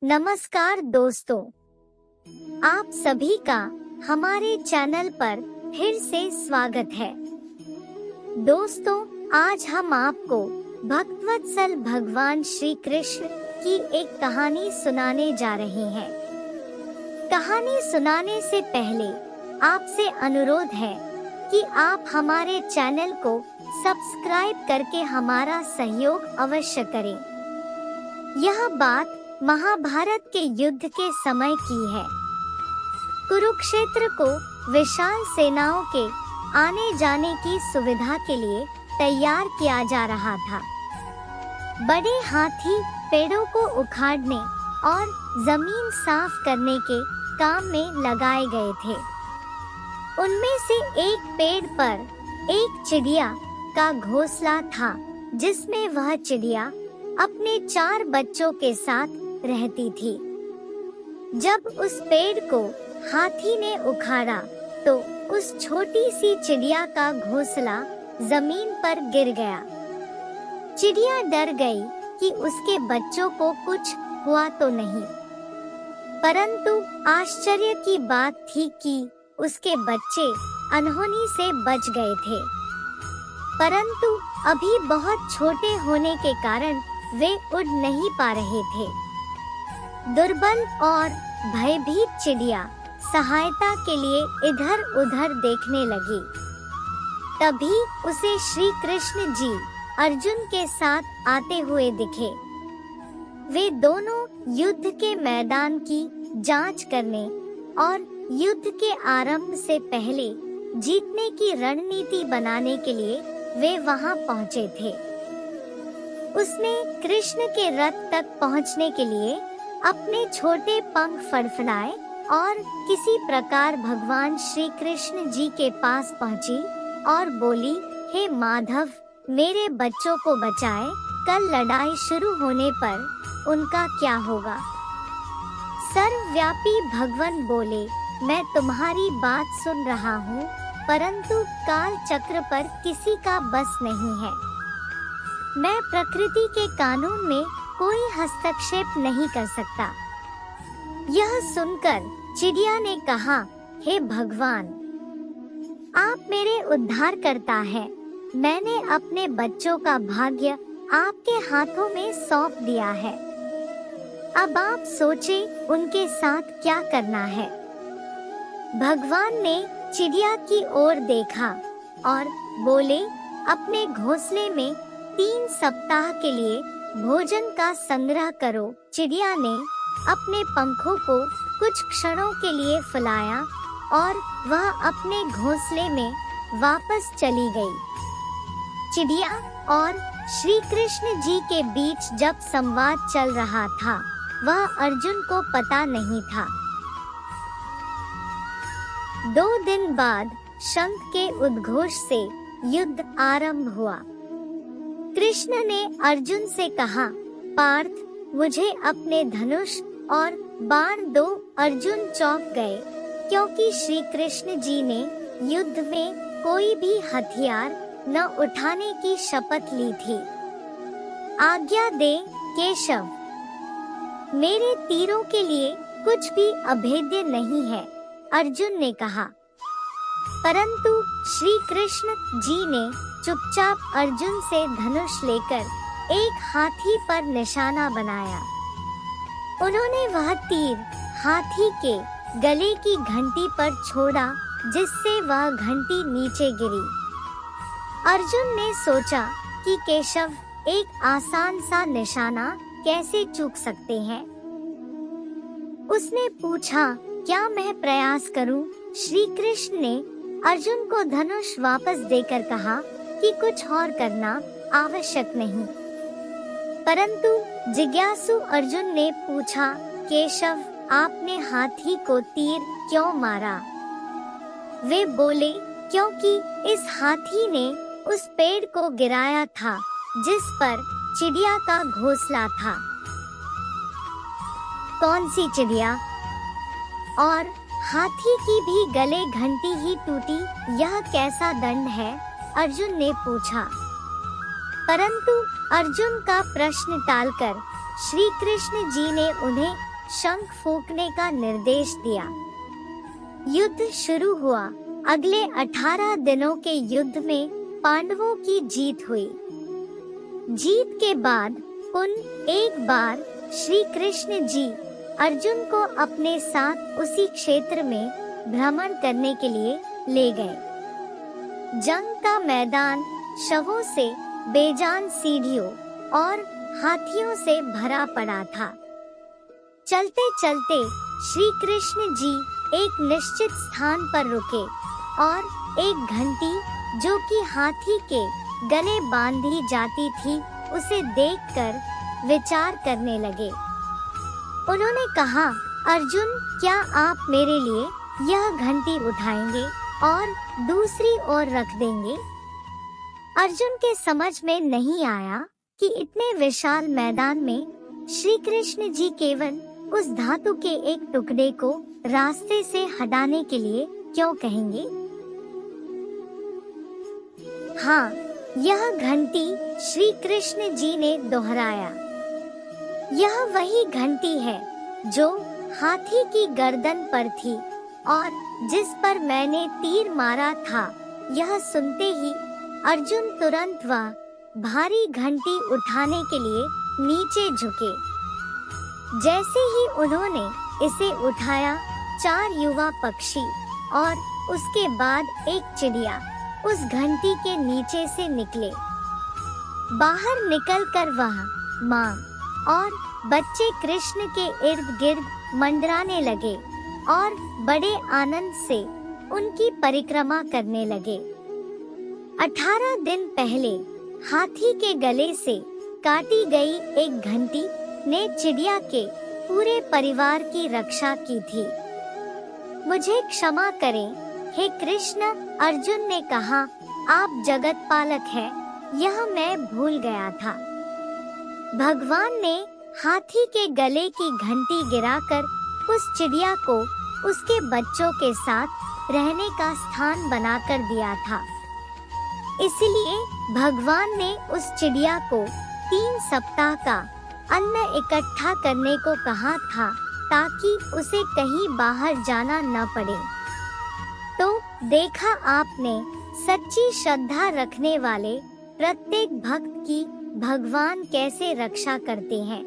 नमस्कार दोस्तों, आप सभी का हमारे चैनल पर फिर से स्वागत है। दोस्तों, आज हम आपको भक्तवत्सल भगवान श्री कृष्ण की एक कहानी सुनाने जा रहे हैं। कहानी सुनाने से पहले आपसे अनुरोध है कि आप हमारे चैनल को सब्सक्राइब करके हमारा सहयोग अवश्य करें। यह बात महाभारत के युद्ध के समय की है। कुरुक्षेत्र को विशाल सेनाओं के आने जाने की सुविधा के लिए तैयार किया जा रहा था। बड़े हाथी पेड़ों को उखाड़ने और जमीन साफ करने के काम में लगाए गए थे। उनमें से एक पेड़ पर एक चिड़िया का घोंसला था, जिसमें वह चिड़िया अपने 4 बच्चों के साथ रहती थी। जब उस पेड़ को हाथी ने उखाड़ा तो उस छोटी सी चिड़िया का घोंसला जमीन पर गिर गया। चिड़िया डर गई कि उसके बच्चों को कुछ हुआ तो नहीं, परंतु आश्चर्य की बात थी कि उसके बच्चे अनहोनी से बच गए थे, परंतु अभी बहुत छोटे होने के कारण वे उड़ नहीं पा रहे थे। दुर्बल और भयभीत चिड़िया सहायता के लिए इधर-उधर देखने लगी। तभी उसे श्री कृष्ण जी अर्जुन के साथ आते हुए दिखे। वे दोनों युद्ध के मैदान की जांच करने और युद्ध के आरंभ से पहले जीतने की रणनीति बनाने के लिए वे वहां पहुंचे थे। उसने कृष्ण के रथ तक पहुंचने के लिए अपने छोटे पंख फड़फड़ाए और किसी प्रकार भगवान श्री कृष्ण जी के पास पहुंची और बोली, हे माधव, मेरे बच्चों को बचाए, कल लड़ाई शुरू होने पर उनका क्या होगा। सर्वव्यापी भगवान बोले, मैं तुम्हारी बात सुन रहा हूँ, परंतु काल चक्र पर किसी का बस नहीं है। मैं प्रकृति के कानून में कोई हस्तक्षेप नहीं कर सकता। यह सुनकर चिड़िया ने कहा, हे भगवान, आप मेरे उद्धारकर्ता हैं। मैंने अपने बच्चों का भाग्य आपके हाथों में सौंप दिया है। अब आप सोचें उनके साथ क्या करना है। भगवान ने चिड़िया की ओर देखा और बोले, अपने घोंसले में 3 सप्ताह के लिए भोजन का संग्रह करो। चिड़िया ने अपने पंखों को कुछ क्षणों के लिए फैलाया और वह अपने घोंसले में वापस चली गई। चिड़िया और श्री कृष्ण जी के बीच जब संवाद चल रहा था, वह अर्जुन को पता नहीं था। 2 दिन बाद शंख के उद्घोष से युद्ध आरंभ हुआ। कृष्ण ने अर्जुन से कहा, पार्थ, मुझे अपने धनुष और बाण दो। अर्जुन चौंक गए, क्योंकि श्री कृष्ण जी ने युद्ध में कोई भी हथियार न उठाने की शपथ ली थी। आज्ञा दे केशव, मेरे तीरों के लिए कुछ भी अभेद्य नहीं है, अर्जुन ने कहा। परंतु श्री कृष्ण जी ने चुपचाप अर्जुन से धनुष लेकर एक हाथी पर निशाना बनाया। उन्होंने वह तीर हाथी के गले की घंटी पर छोड़ा, जिससे वह घंटी नीचे गिरी। अर्जुन ने सोचा कि केशव एक आसान सा निशाना कैसे चूक सकते हैं। उसने पूछा, क्या मैं प्रयास करूं? श्री कृष्ण ने अर्जुन को धनुष वापस देकर कहा कि कुछ और करना आवश्यक नहीं। परंतु जिज्ञासु अर्जुन ने पूछा, केशव, आपने हाथी को तीर क्यों मारा? वे बोले, क्योंकि इस हाथी ने उस पेड़ को गिराया था जिस पर चिड़िया का घोंसला था। कौन सी चिड़िया? और हाथी की भी गले घंटी ही टूटी, यह कैसा दंड है? अर्जुन ने पूछा। परंतु अर्जुन का प्रश्न टालकर श्री कृष्ण जी ने उन्हें शंख फूंकने का निर्देश दिया। युद्ध शुरू हुआ। अगले 18 दिनों के युद्ध में पांडवों की जीत हुई। जीत के बाद एक बार श्री कृष्ण जी अर्जुन को अपने साथ उसी क्षेत्र में भ्रमण करने के लिए ले गए। जंग का मैदान शवों से, बेजान सीढ़ियों और हाथियों से भरा पड़ा था। चलते चलते श्री कृष्ण जी एक निश्चित स्थान पर रुके और एक घंटी जो कि हाथी के गले बांधी जाती थी उसे देखकर विचार करने लगे। उन्होंने कहा, अर्जुन, क्या आप मेरे लिए यह घंटी उठाएंगे और दूसरी ओर रख देंगे? अर्जुन के समझ में नहीं आया कि इतने विशाल मैदान में श्री कृष्ण जी केवल उस धातु के एक टुकड़े को रास्ते से हटाने के लिए क्यों कहेंगे। हाँ, यह घंटी श्री कृष्ण जी ने दोहराया। यह वही घंटी है जो हाथी की गर्दन पर थी और जिस पर मैंने तीर मारा था। यह सुनते ही अर्जुन तुरंत वह भारी घंटी उठाने के लिए नीचे झुके। जैसे ही उन्होंने इसे उठाया, 4 युवा पक्षी और उसके बाद एक चिड़िया उस घंटी के नीचे से निकले। बाहर निकलकर वह माँ और बच्चे कृष्ण के इर्द गिर्द मंडराने लगे और बड़े आनंद से उनकी परिक्रमा करने लगे। 18 दिन पहले हाथी के गले से काटी गई एक घंटी ने चिड़िया के पूरे परिवार की रक्षा की थी। मुझे क्षमा करें, हे कृष्ण, अर्जुन ने कहा, आप जगत पालक हैं, यह मैं भूल गया था। भगवान ने हाथी के गले की घंटी गिराकर उस चिड़िया को उसके बच्चों के साथ रहने का स्थान बनाकर दिया था। इसलिए भगवान ने उस चिड़िया को 3 सप्ताह का अन्न इकट्ठा करने को कहा था ताकि उसे कहीं बाहर जाना न पड़े। तो देखा आपने, सच्ची श्रद्धा रखने वाले प्रत्येक भक्त की भगवान कैसे रक्षा करते हैं।